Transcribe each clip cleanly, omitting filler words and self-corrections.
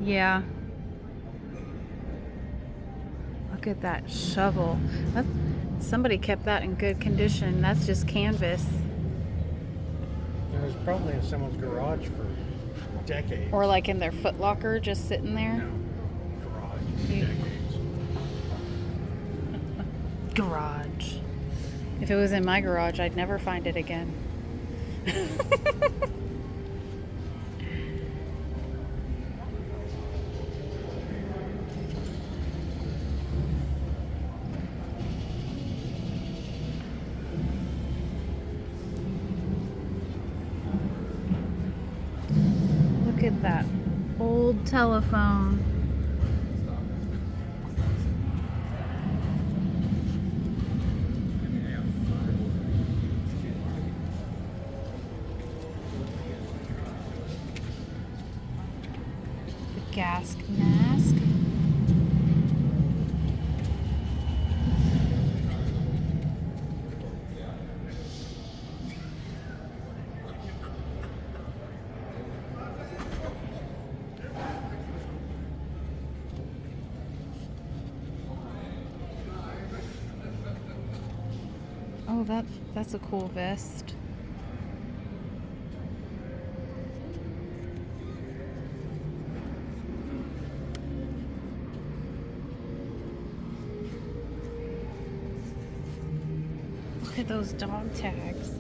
Yeah. Look at that shovel. That, somebody kept that in good condition. That's just canvas. It was probably in someone's garage for decades. Or like in their Foot Locker just sitting there. No, garage, You- decades. Garage. If it was in my garage, I'd never find it again. Look at that old telephone. The gas mask. Oh, that's a cool vest. Look at those dog tags.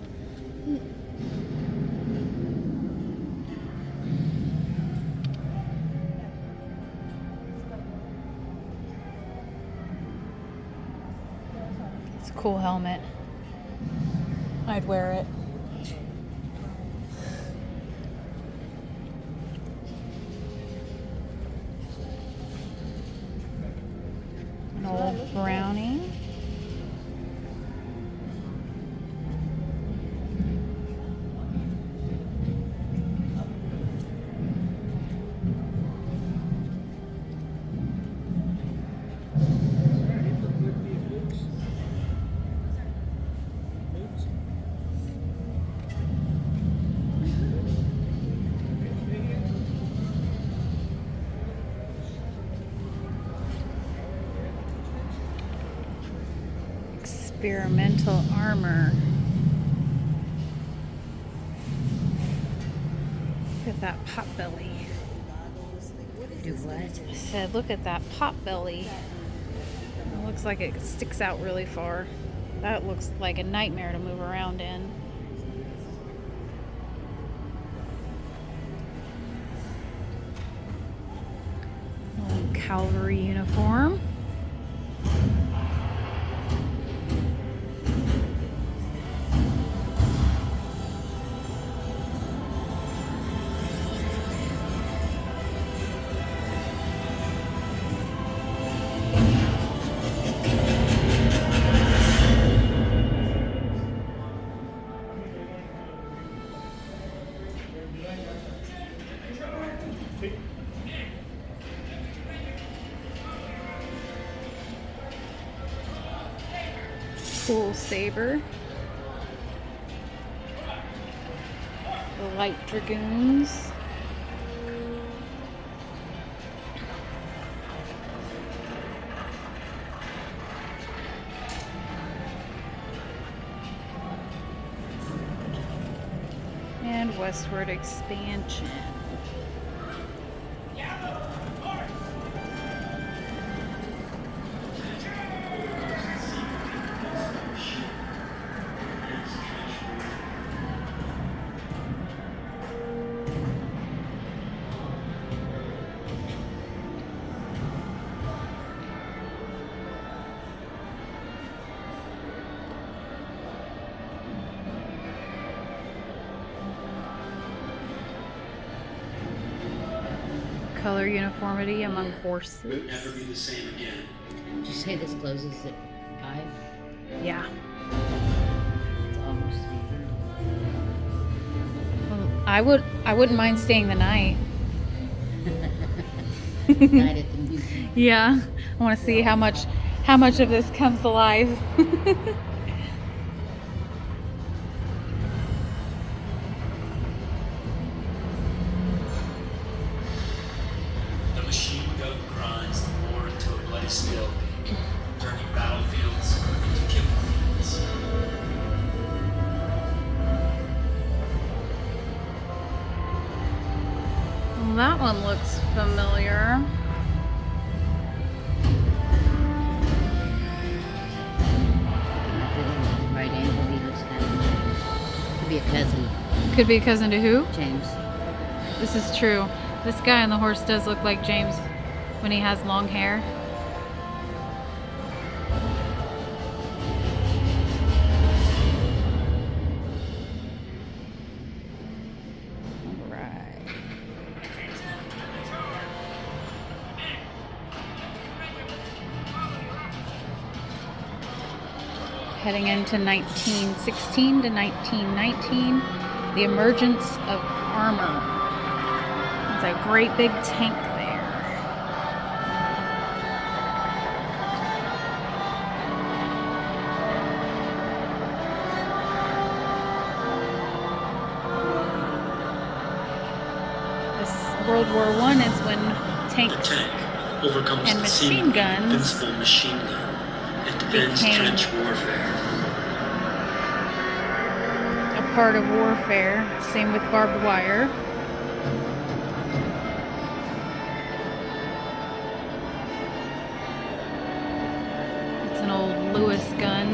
It's a cool helmet. I'd wear it. An old Browning. Experimental armor. Look at that pot belly. Do what? I said, look at that pot belly. It looks like it sticks out really far. That looks like a nightmare to move around in. Old cavalry uniform. Cool saber. The light dragoons. And westward expansion. Color uniformity among horses. Never be the same again. Did you say this closes at 5? Yeah. It's almost 3:30. Well, I wouldn't mind staying the night. Night at the museum. Yeah. I want to see how much of this comes alive. stalemate, turning battlefields into killing fields. Well, that one looks familiar. Right angle, he looks kind of. Could be a cousin, Could be a cousin to who? James. This is true. This guy on the horse does look like James when he has long hair. Alright. Heading into 1916 to 1919, the emergence of armor. It's a great big tank there. This World War I is when The tanks tank overcomes and the machine seemingly guns invincible machine gun and ends became trench warfare. a part of warfare. Same with barbed wire. It's an old Lewis gun.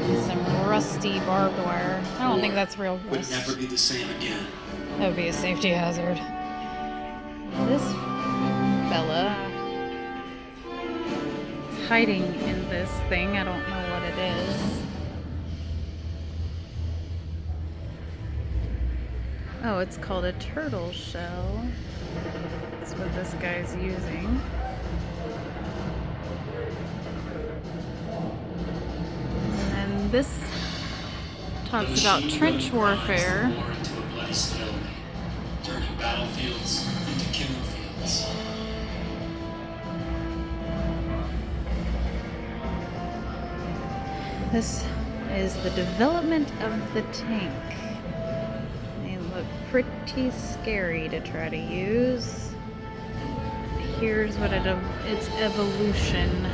And some rusty barbed wire. I don't think that's real Would rust. never be the same again. That would be a safety hazard. This fella is hiding in this thing. I don't know what it is. Oh, it's called a turtle shell. That's what this guy's using. And this talks about trench warfare. War into a bloody stalemate, turning battlefields into killing fields. This is the development of the tank. They look pretty scary to try to use. Here's what its evolution.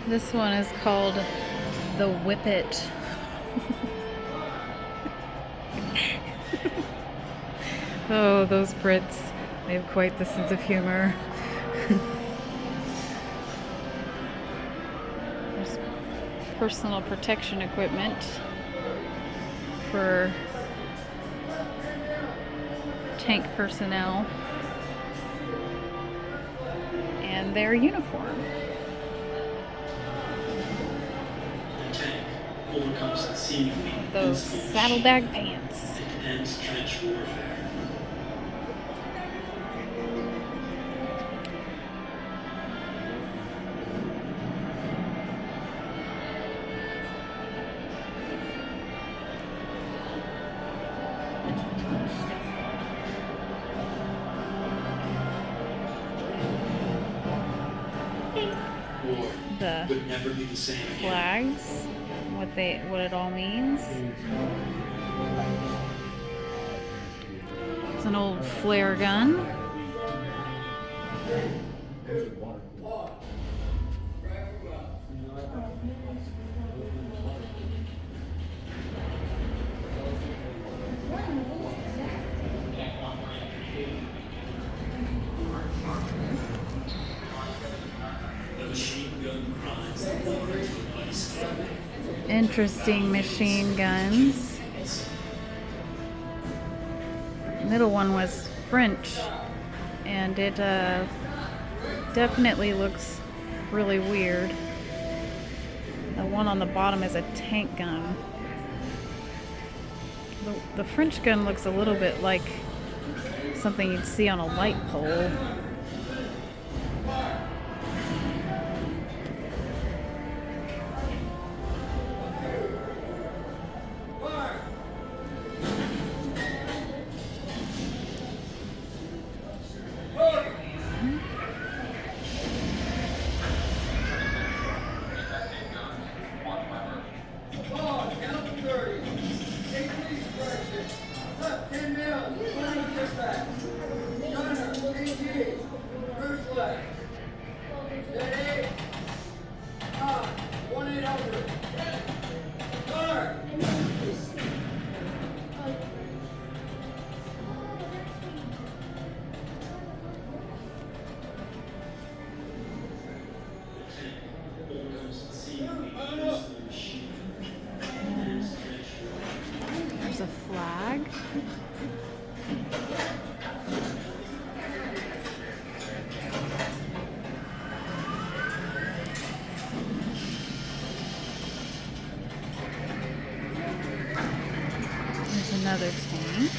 This one is called the Whippet. Oh, those Brits. They have quite the sense of humor. There's personal protection equipment for tank personnel and their uniform. The tank overcomes the seemingly Those invincible saddlebag machine pants. and ends trench warfare. War The would never be the same again. flags, what it all means. It's an old flare gun. The machine gun grinds the war into a bloody stalemate. Interesting machine guns. Middle one was French, and it definitely looks really weird. The one on the bottom is a tank gun. The French gun looks a little bit like something you'd see on a light pole. There's a flag. There's another tank.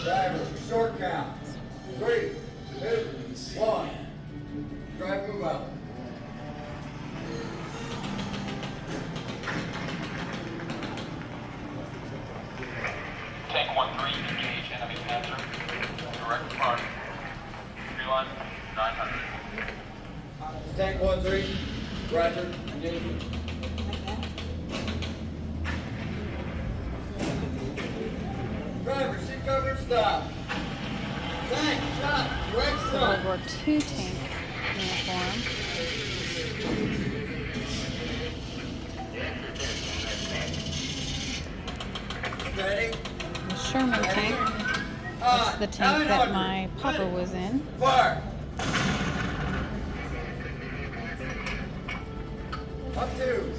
Driver, short count. 3, 2, 1. Drive, move out. Tank 1-3, engage enemy Panzer. Direct front. Tree line 900. Tank 1-3. Roger. Engage. Driver, seat cover, stop. Tank, shot, direct World front. War II tank uniform. Ready? The Sherman tank. That's the tank that my papa was in. Fire. Up 2.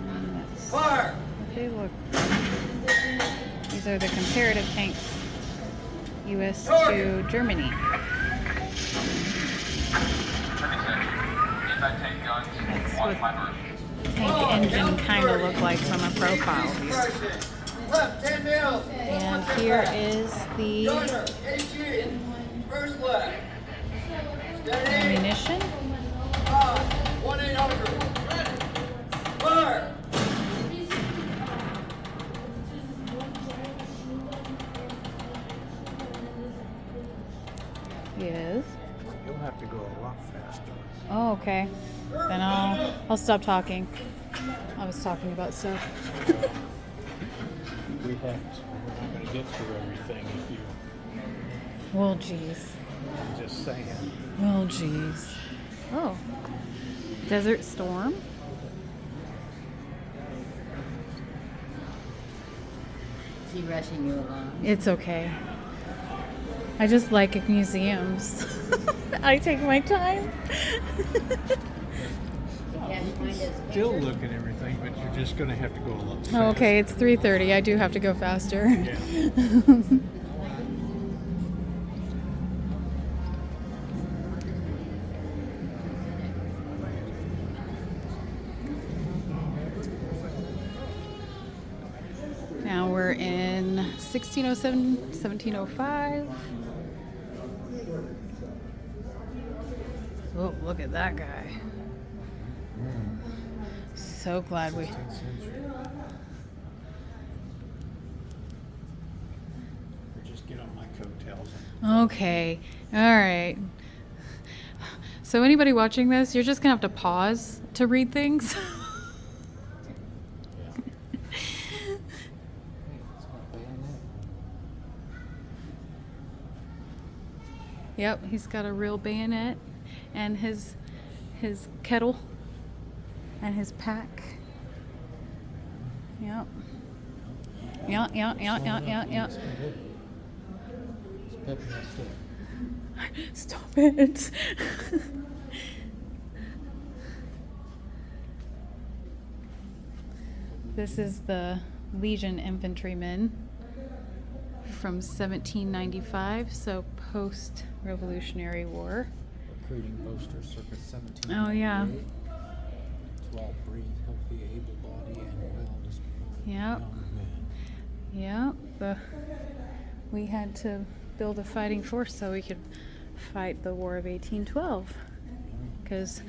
And that's Fire. what they look. These are the comparative tanks. U.S. to Germany. 76. Anti-tank guns. That's One what fiber. tank engine kind of look like from a profile view. Left 10 mils. And here is the Gunner, HE. First left. Steady. ammunition. 1-800. Fire. Is. You'll have to go a lot faster. Oh, okay. Then I'll stop talking. I was talking about stuff. We have to. We're not going to get through everything if you. Well, jeez. I'm just saying. Well, jeez. Oh. Desert Storm. Is he rushing you along? It's okay. I just like museums. I take my time. Still look at everything, but you're just going to have to go a lot faster. Oh, okay, it's 3:30. I do have to go faster. Yeah. Now we're in 1607, 1705. Oh, look at that guy. So glad we... Just get on my coattails. Okay, all right. So anybody watching this, you're just gonna have to pause to read things. Yep, he's got a real bayonet and his kettle and his pack. Yep. Yeah. Stop it. This is the Legion infantrymen from 1795, so post-Revolutionary War. Recruiting poster circa 17. Oh, yeah. 12 breathe, healthy, able-bodied, and well-disposed Yep. young men. Yeah, we had to build a fighting force so we could fight the War of 1812, because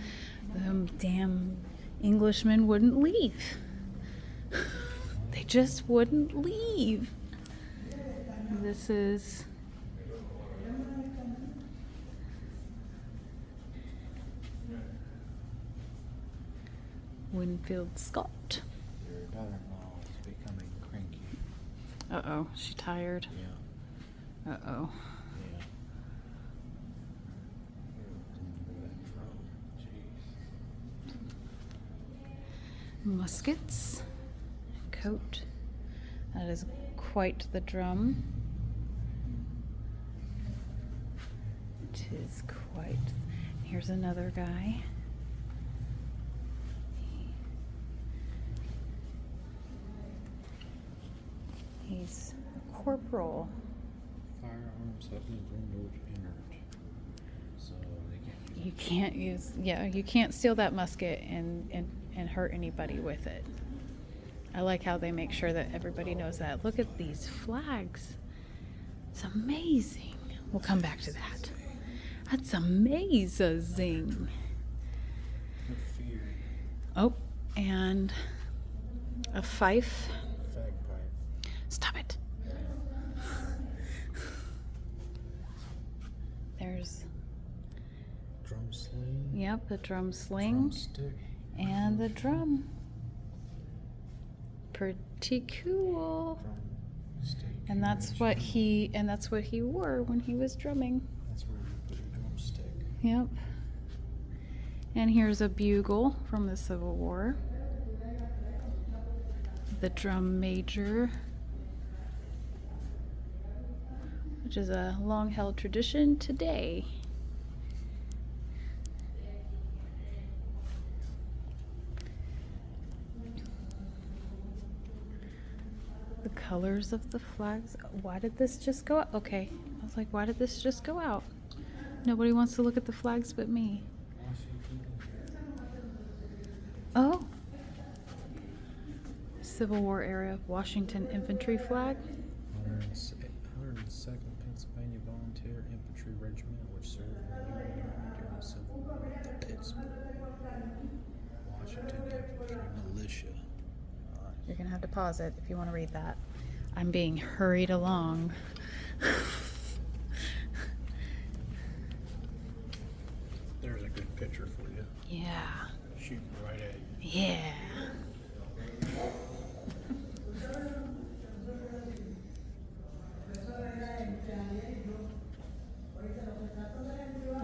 the damn Englishmen wouldn't leave. They just wouldn't leave. This is Winfield Scott. Your daughter-in-law is becoming cranky. Uh-oh, she tired. Yeah. Uh-oh. Yeah. Jeez. Muskets, coat. That is quite the drum. It is quite. Here's another guy. He's a corporal. Firearms have been rendered inert, so they can't use You can't use, yeah, you can't steal that musket and hurt anybody with it. I like how they make sure that everybody knows that. Look at these flags. It's amazing. We'll come back to that. That's amazing. no fear. Oh, and a fife. Fag pipe. Stop it. There's, Drum sling. yep, the drum sling Drumstick. and the drum. Pretty cool. Drumstick. And that's what he wore when he was drumming. That's where you put a drumstick. Yep. And here's a bugle from the Civil War. The drum major, which is a long-held tradition today. The colors of the flags. Why did this just go out? Okay. I was like, why did this just go out? Nobody wants to look at the flags but me. Oh. Civil War era Washington infantry flag. 102nd Pennsylvania Volunteer Infantry Regiment, which served in the Union Army during the Civil War. The Pittsburgh Washington Infantry Militia. You're gonna have to pause it if you want to read that. I'm being hurried along. There's a good picture for you. Yeah. Shooting right at you. Yeah.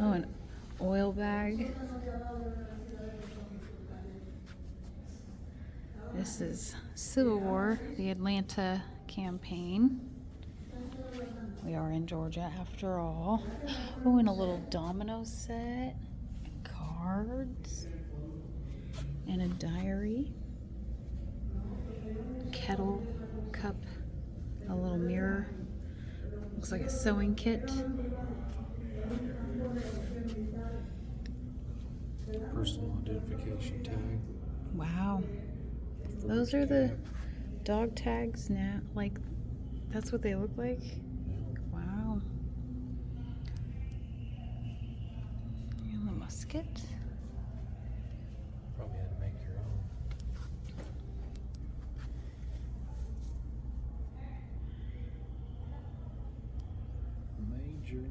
Oh, an oil bag. This is Civil War, the Atlanta campaign. We are in Georgia after all. Oh, and a little domino set, cards, and a diary, kettle, cup, a little mirror. Looks like a sewing kit. Personal identification tag. Wow. Those are the dog tags now. Like, that's what they look like? Wow. And the musket. Probably had to make your own. Major.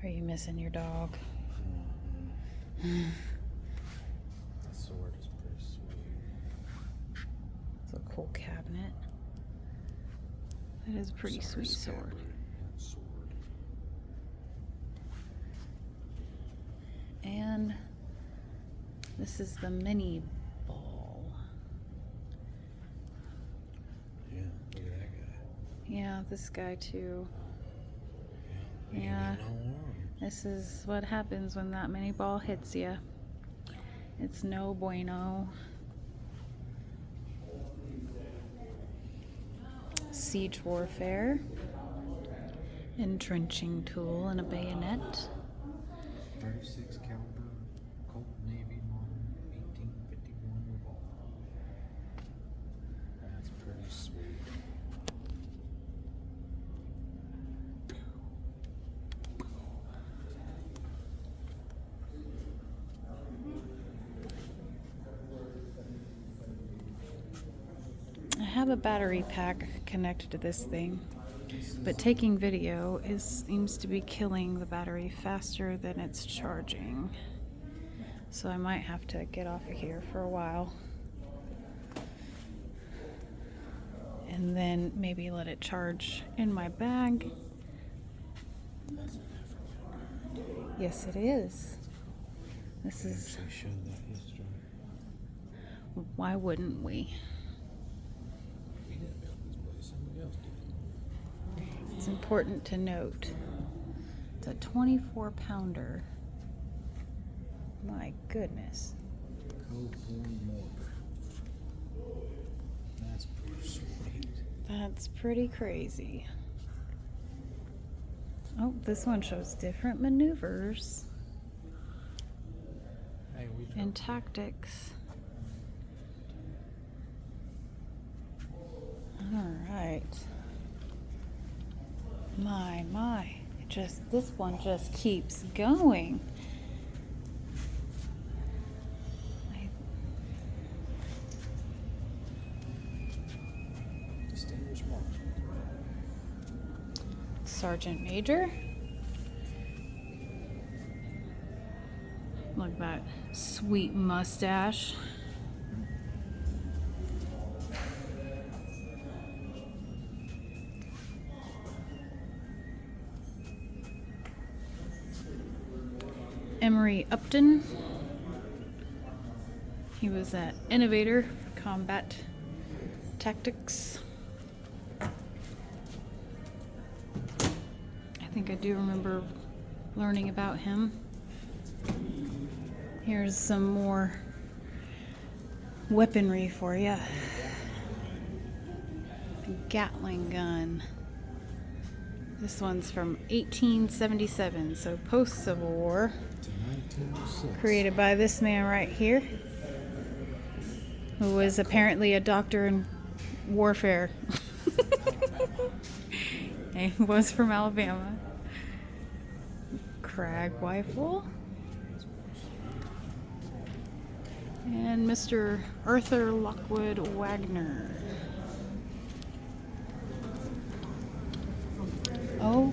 Are you missing your dog? That sword is pretty sweet. It's a cool cabinet. That is a pretty sweet sword. Sword. And this is the mini ball. Yeah, look at that guy. Yeah, this guy too. He Yeah. ain't got no arm. This is what happens when that mini ball hits you. It's no bueno. Siege warfare. Entrenching tool and a bayonet. 36 caliber Colt Navy model 1851 revolver. That's pretty sweet. I have a battery pack connected to this thing, but taking video seems to be killing the battery faster than it's charging. So I might have to get off of here for a while. And then maybe let it charge in my bag. That's an African. Yes, it is. This is, Actually showed that history. why wouldn't we? We didn't build this place, somebody else did. It's important to note. It's a 24-pounder. My goodness. Cold-formed mortar. That's pretty Sweet. That's pretty crazy. Oh, this one shows different maneuvers Hey, we and tactics. All right. My. This one just keeps going. Distinguished marksman. Sergeant Major. Look at that sweet mustache. Emery Upton. He was an innovator for combat tactics. I think I do remember learning about him. Here's some more weaponry for you. Gatling gun. This one's from 1877, so post-Civil War. To 1906. Created by this man right here, who was apparently a doctor in warfare. He was from Alabama. Krag rifle. And Mr. Arthur Lockwood Wagner. Oh,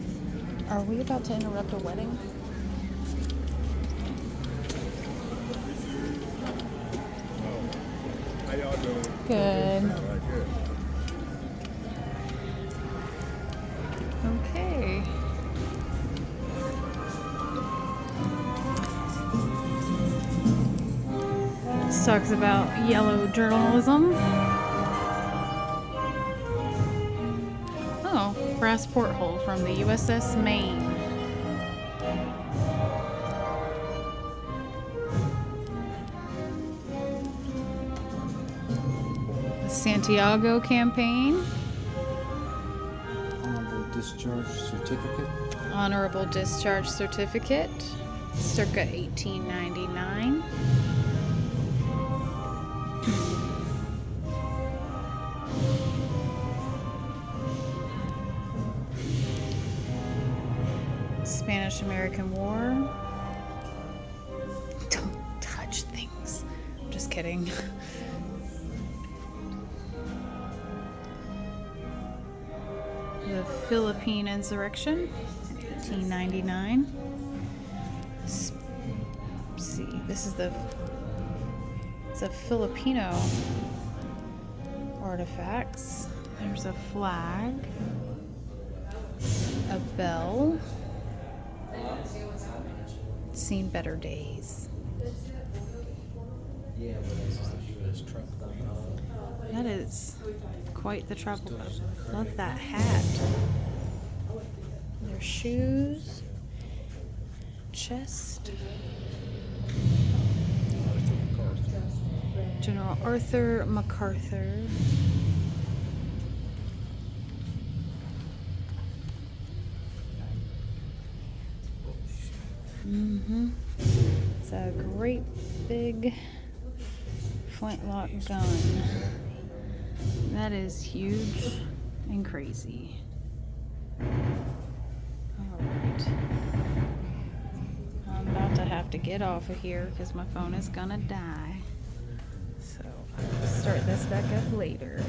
are we about to interrupt a wedding? How y'all doing? Good. Right here. Okay. This talks about yellow journalism. Oh, brass porthole from the USS Maine. The Santiago campaign. Honorable discharge certificate. Honorable discharge certificate, circa 1899. Spanish-American War. Don't touch things. I'm just kidding. The Philippine Insurrection, 1899. Let's see, this is it's a Filipino artifacts. There's a flag, a bell. Seen better days. This is the U.S. tropical uniform. That is quite the tropical. Love that hat. Their shoes, chest. General Arthur MacArthur. It's a great big flintlock gun. That is huge and crazy. Alright. I'm about to have to get off of here because my phone is gonna die. So I'll start this back up later.